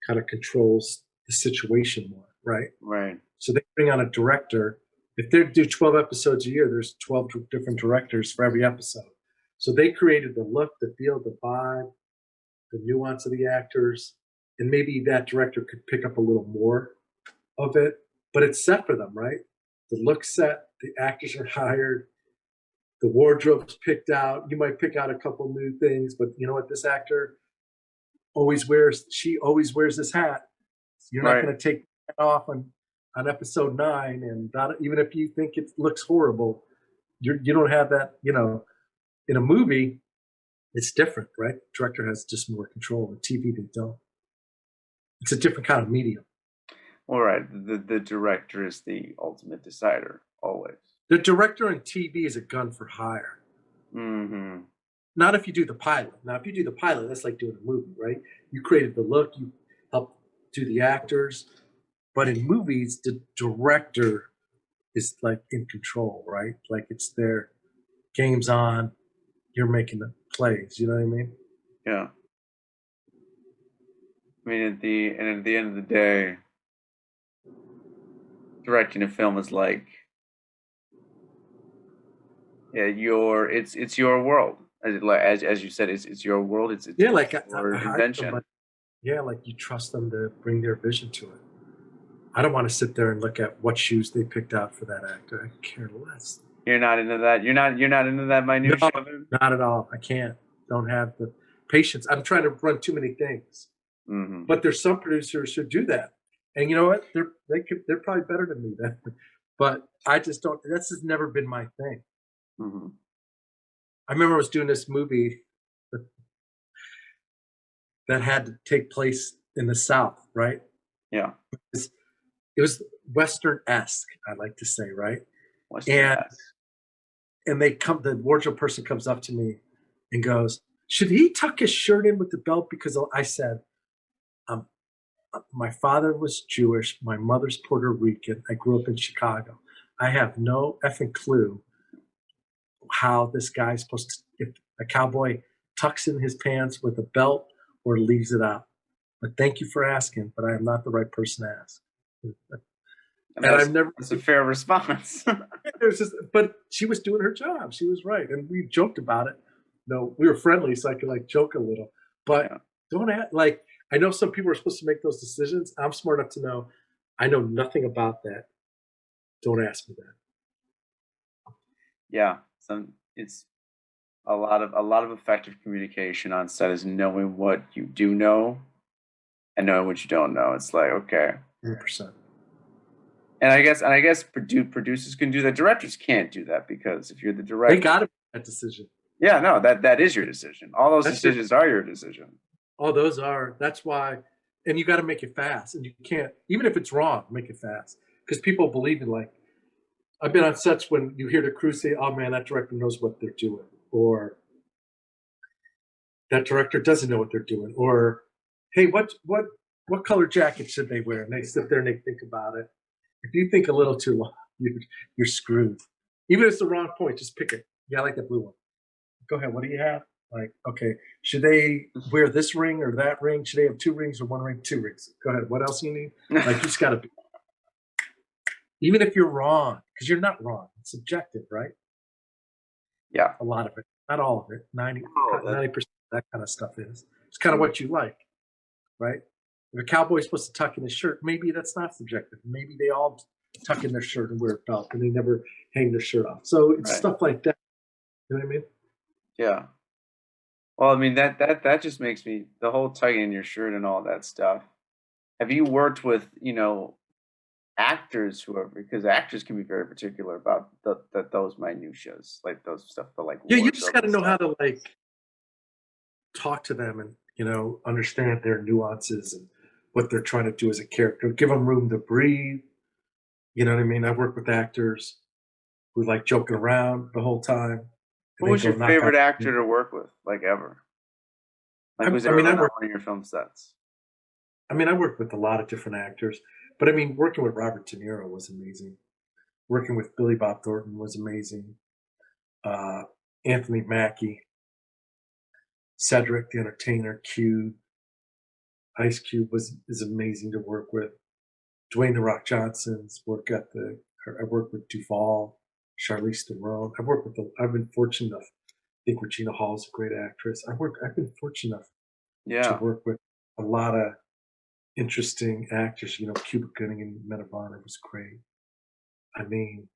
kind of controls the situation more, right? Right. So they bring on a director. If they do 12 episodes a year, there's 12 different directors for every episode. So they created the look, the feel, the vibe, the nuance of the actors, and maybe that director could pick up a little more of it, but it's set for them, right? The look's set, the actors are hired, the wardrobe's picked out. You might pick out a couple new things, but you know what? This actor she always wears this hat. You're not Right. going to take that off on episode 9, and not, even if you think it looks horrible, you don't have that. In a movie, it's different, right? The director has just more control. In TV, they don't. It's a different kind of medium. All right. The director is the ultimate decider, always. The director in TV is a gun for hire. Mm-hmm. Not if you do the pilot. Now, if you do the pilot, that's like doing a movie, right? You created the look, you helped do the actors. But in movies, the director is like in control, right? Like it's their game's on, you're making the plays. You know what I mean? Yeah. I mean, at the end of the day, directing a film is like, yeah, it's your world. As you said, it's your world. It's Yeah, like your I hired invention. somebody. Yeah, like you trust them to bring their vision to it. I don't want to sit there and look at what shoes they picked out for that actor. I care less. You're not into that. You're not into that minutia. No, not at all. I can't. Don't have the patience. I'm trying to run too many things. Mm-hmm. But there's some producers who do that, and you know what? They're probably better than me then. But I just don't. That's just never been my thing. Mm-hmm. I remember I was doing this movie that had to take place in the South, right? Yeah. It was Westernesque, I like to say, right? Westernesque. And the wardrobe person comes up to me and goes, "Should he tuck his shirt in with the belt?" Because I said, my father was Jewish, my mother's Puerto Rican. I grew up in Chicago. I have no effing clue how this guy's supposed to, if a cowboy tucks in his pants with a belt or leaves it out. But thank you for asking, but I am not the right person to ask. And I've never. That's a fair response. But she was doing her job. She was right, and we joked about it. No, we were friendly, so I could like joke a little. But don't act like. I know some people are supposed to make those decisions. I'm smart enough to know I know nothing about that. Don't ask me that. Yeah, it's a lot of effective communication on set is knowing what you do know and knowing what you don't know. It's like, okay. 100%. And I guess producers can do that. Directors can't do that because if you're the director, they got to make that decision. Yeah, no, that is your decision. All those decisions are your decision. Oh, those are. That's why, and you got to make it fast. And you can't, even if it's wrong, make it fast because people believe in. Like, I've been on sets when you hear the crew say, "Oh man, that director knows what they're doing," or "That director doesn't know what they're doing," or "Hey, what color jacket should they wear?" And they sit there and they think about it. If you think a little too long, you're screwed. Even if it's the wrong point, just pick it. Yeah, I like that blue one. Go ahead. What do you have? Like, okay, should they wear this ring or that ring? Should they have 2 rings or 1 ring? 2 rings. Go ahead. What else do you need? Like, you just got to be. Even if you're wrong, because you're not wrong. It's subjective, right? Yeah. A lot of it. Not all of it. 90% that kind of stuff is. It's kind of what you like, right? If a cowboy's supposed to tuck in his shirt, maybe that's not subjective. Maybe they all tuck in their shirt and wear a belt and they never hang their shirt off. So it's stuff like that. You know what I mean? Yeah. Well, I mean that just makes me the whole tugging in your shirt and all that stuff. Have you worked with actors because actors can be very particular about those minutiae, like those stuff, Yeah, you just got to know how to like talk to them and understand their nuances and what they're trying to do as a character. Give them room to breathe. You know what I mean? I work with actors who like joking around the whole time, and Who then was go your knock out. favorite actor to work with, like ever? Like, who's I ever mean, been on one of your film sets? I worked with a lot of different actors, but I mean, working with Robert De Niro was amazing. Working with Billy Bob Thornton was amazing. Uh, Anthony Mackie, Cedric the Entertainer, Cube, Ice Cube is amazing to work with. Dwayne the Rock Johnson's work ethic. I worked with Duvall, Charlize Theron. I've been fortunate enough. I think Regina Hall is a great actress. I've been fortunate enough to Yeah. work with a lot of interesting actors. You know, Cuba Gooding in Men of Honor was great. I mean,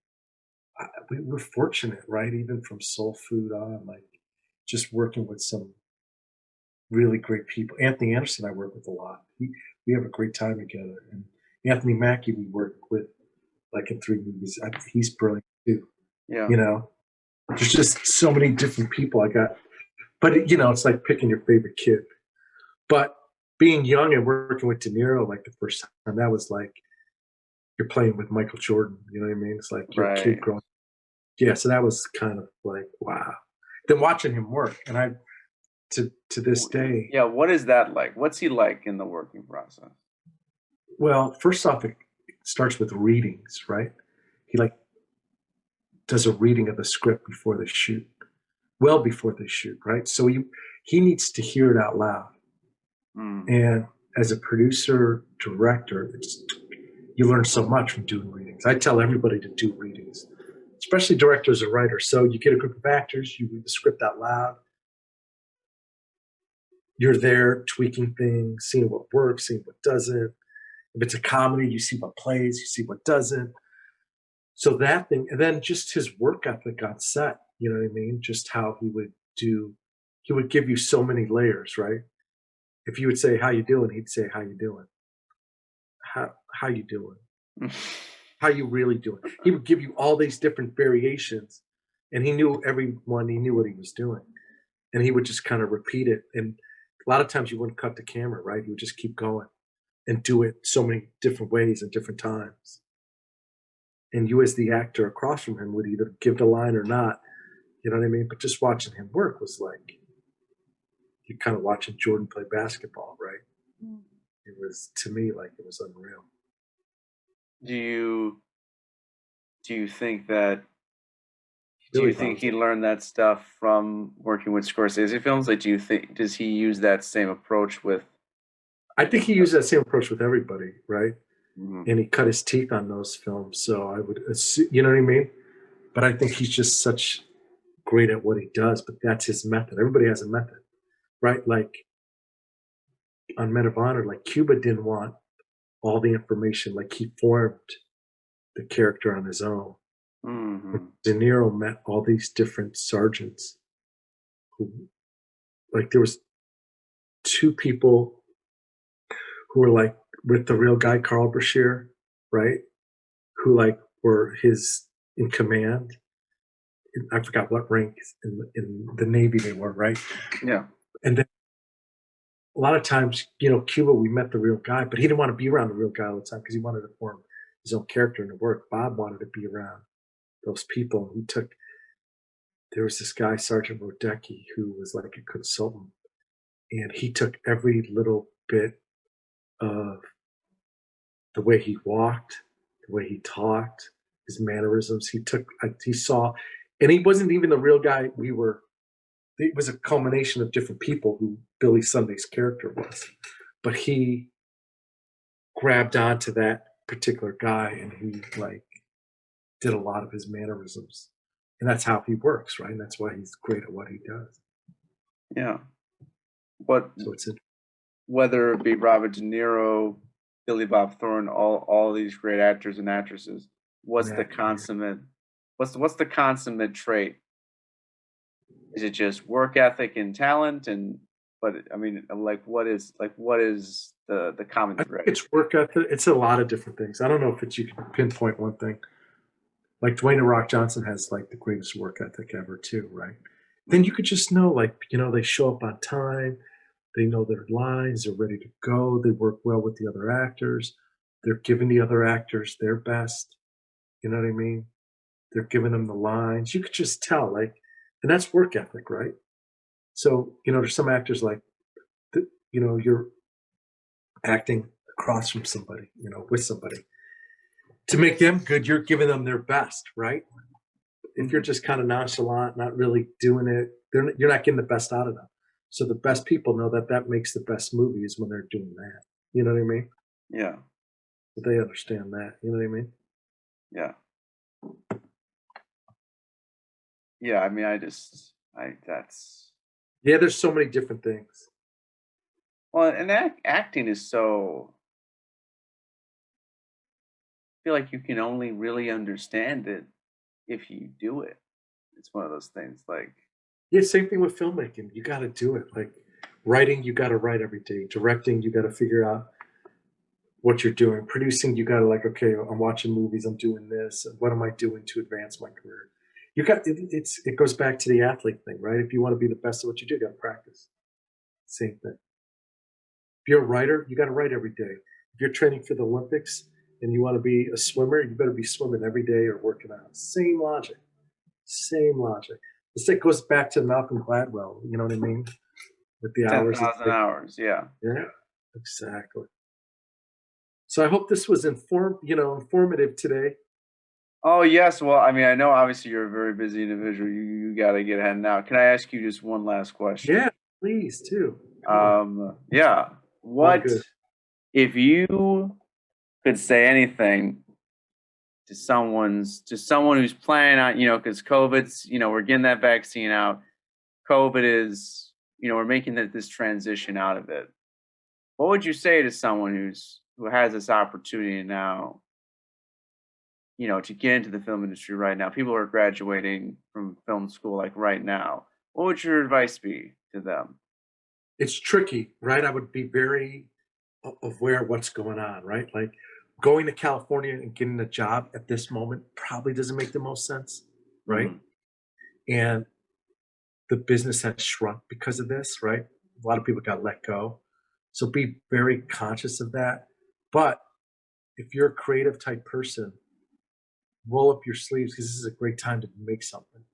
we're fortunate, right? Even from Soul Food on, like just working with some really great people. Anthony Anderson, I work with a lot. We have a great time together. And Anthony Mackie, we work with like in 3 movies. He's brilliant too. Yeah. You know, there's just so many different people I got. But you know, it's like picking your favorite kid. But being young and working with De Niro, like the first time, that was like you're playing with Michael Jordan. You know what I mean? It's like you're a kid Right. growing. Yeah, so that was kind of like wow. Then watching him work, and I to this day. Yeah. What is that like? What's he like in the working process? Well, first off, it starts with readings, right? He like does a reading of the script before they shoot, well before they shoot, right? So he needs to hear it out loud. Mm. And as a producer director, you learn so much from doing readings. I tell everybody to do readings, especially directors or writers. So you get a group of actors, you read the script out loud. You're there tweaking things, seeing what works, seeing what doesn't. If it's a comedy, you see what plays, you see what doesn't. So that thing, and then just his work ethic on set, you know what I mean? Just how he would give you so many layers, right? If you would say, how you doing? He'd say, how you doing? How you doing? How you really doing? He would give you all these different variations, and he knew everyone, he knew what he was doing. And he would just kind of repeat it. And a lot of times you wouldn't cut the camera, right? You would just keep going and do it so many different ways and different times. And you as the actor across from him would either give the line or not. You know what I mean? But just watching him work was like you're kind of watching Jordan play basketball, right? It was to me like it was unreal. Do you think that do Billy you think Bob's he learned that stuff from working with Scorsese films? Like, does he use that same approach with? I think he used that same approach with everybody, right? Mhm. And he cut his teeth on those films. So I would assume, you know what I mean? But I think he's just such great at what he does, but that's his method. Everybody has a method, right? Like on Men of Honor, like Cuba didn't want all the information. Like he formed the character on his own. Mhm. De Niro met all these different sergeants who, like, there was 2 people who were like with the real guy, Carl Brashear, right? Who like were his in command. I forgot what rank in the Navy they were, right? Yeah. And then a lot of times, you know, Cuba, we met the real guy, but he didn't want to be around the real guy all the time because he wanted to form his own character in the work. Bob wanted to be around those people. There was this guy, Sergeant Rodecki, who was like a consultant, and he took every little bit of the way he walked, the way he talked, his mannerisms. He saw, and he wasn't even the real guy. It was a culmination of different people who Billy Sunday's character was, but he grabbed onto that particular guy, and he like did a lot of his mannerisms, and that's how he works, right? And that's why he's great at what he does. Yeah. What So it's Whether it be Robert De Niro, Billy Bob Thornton, all these great actors and actresses, what's the Mac. consummate what's the consummate trait? Is it just work ethic and talent but I mean what is the common I think thread? it's work ethic. It's a lot of different things. I don't know if you can pinpoint one thing. Like Dwayne the Rock Johnson has like the greatest work ethic ever too, right? Then you could just know, like, you know, they show up on time. They know their lines. They're ready to go. They work well with the other actors. They're giving the other actors their best. You know what I mean? They're giving them the lines. You could just tell, like, and that's work ethic, right? So, there's some actors like, you're acting across from somebody, with somebody. To make them good, you're giving them their best, right? If you're just kind of nonchalant, not really doing it, you're not getting the best out of them. So the best people know that makes the best movies when they're doing that. You know what I mean? Yeah. But they understand that. You know what I mean? Yeah. Yeah. I mean, that's, Yeah, there's so many different things. well, and acting is so, I feel like you can only really understand it if you do it. It's one of those things like, Yeah, same thing with filmmaking. You got to do it. Like writing, you got to write every day. Directing, you got to figure out what you're doing. Producing, you got to like, okay, I'm watching movies, I'm doing this. What am I doing to advance my career? It goes back to the athlete thing, right? If you want to be the best at what you do, you got to practice. Same thing. If you're a writer, you got to write every day. If you're training for the Olympics and you want to be a swimmer, you better be swimming every day or working out. Same logic. Same logic. It goes back to Malcolm Gladwell. You know what I mean? With the hours. 10,000 hours. Yeah. Yeah, exactly. So I hope this was informative today. Oh, yes. Well, I mean, I know obviously you're a very busy individual. You got to get ahead now. Can I ask you just one last question? Yeah, please too. Come on. Yeah. All What good. if you could say anything to someone who's planning on, because COVID's, we're getting that vaccine out. COVID is, we're making this transition out of it. What would you say to someone who has this opportunity now, to get into the film industry right now? People are graduating from film school like right now. What would your advice be to them? It's tricky, right? I would be very aware of what's going on, right? Like going to California and getting a job at this moment probably doesn't make the most sense, right? Mhm. And the business has shrunk because of this, right? A lot of people got let go. So be very conscious of that. But if you're a creative type person, roll up your sleeves because this is a great time to make something.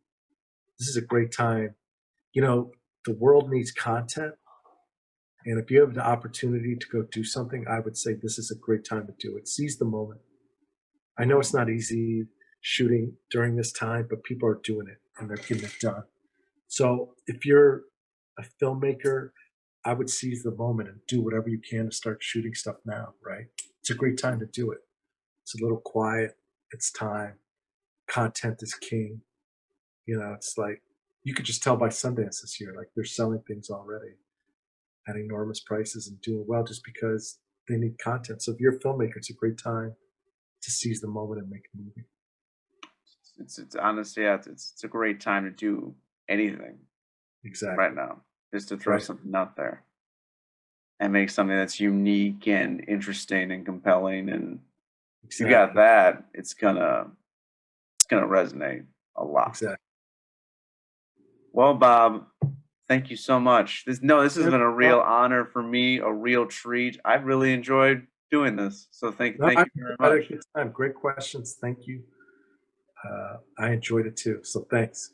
This is a great time. The world needs content. And if you have the opportunity to go do something, I would say this is a great time to do it. Seize the moment. I know it's not easy shooting during this time, but people are doing it and they're getting it done. So if you're a filmmaker, I would seize the moment and do whatever you can to start shooting stuff now, right? It's a great time to do it. It's a little quiet. It's time. Content is king. It's like you could just tell by Sundance this year, like they're selling things already at enormous prices and doing well just because they need content. So if you're a filmmaker, it's a great time to seize the moment and make a movie. It's honestly, yeah, it's a great time to do anything right Exactly. now, just to throw Right. something out there and make something that's unique and interesting and compelling. And if you got Exactly. that, it's gonna resonate a lot. Exactly. Well, Bob, thank you so much. This has Yeah, been a well, real honor for me, a real treat. I've really enjoyed doing this. So no, thank I you very had a much. good time. Great questions. Thank you. I enjoyed it too. So thanks.